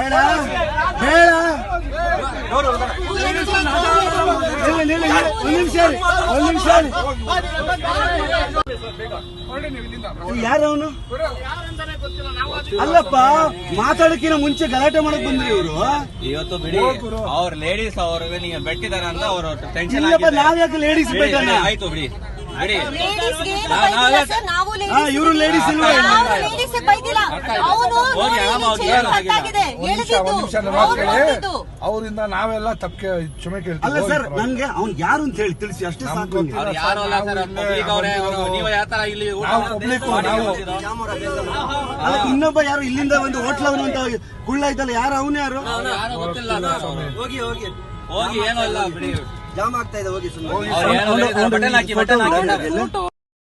ಹೇಳ ಹೇಳ ಒಂದ್ ನಿಮಿಷ ಯಾರವನು ಅಲ್ಲಪ್ಪ ಮಾತಾಡಕ್ಕಿನ ಮುಂಚೆ ಗಲಾಟೆ ಮಾಡಕ್ ಬಂದ್ರಿ ಇವರು ಇವತ್ತು ಬಿಡಿ ಅವ್ರ ಲೇಡೀಸ್ ಅವ್ರಿಗೆ ನೀವು ಬೆಟ್ಟಿದಾರ ಅಂತ ಅವರು ಟೆನ್ಷನ್ ನಾವ್ಯಾಕೆ ಲೇಡೀಸ್ ಬೇಕಲ್ಲ ಆಯ್ತು ಬಿಡಿ ಬಿಡಿ ಇವರು ಲೇಡೀಸ್ ಅವರಿಂದ ನಾವೆಲ್ಲ ತಪ್ಪೆ ಕ್ಷಮೆ ಕೇಳ್ತೀವಿ. ಅಲ್ಲ ಸರ್ ನನ್ಗೆ ಅವ್ನ್ ಯಾರು ಅಂತ ಹೇಳಿ ತಿಳಿಸಿ ಅಷ್ಟೇ ಸಾಕು. ಯಾರು ಅಲ್ಲ ಸರ್ ನೀವು ಯಾವ ತರ ಇಲ್ಲಿ ಅಲ್ಲ ಇನ್ನೊಬ್ಬ ಯಾರು ಇಲ್ಲಿಂದ ಒಂದು ಹೋಟ್ಲ್ ಅವನು ಅಂತ ಕುಳ್ಳ ಐತಲ್ಲ ಯಾರು ಅವನು ಯಾರು ಗೊತ್ತಿಲ್ಲ. ಹೋಗಿ ಹೋಗಿ ಹೋಗಿ ಏನೋ ಇಲ್ಲ ಬಿಡಿ ಜಾಮ್ ಆಗ್ತಾ ಇದೆ ಹೋಗಿ ಬಟನ್ ಹಾಕಿ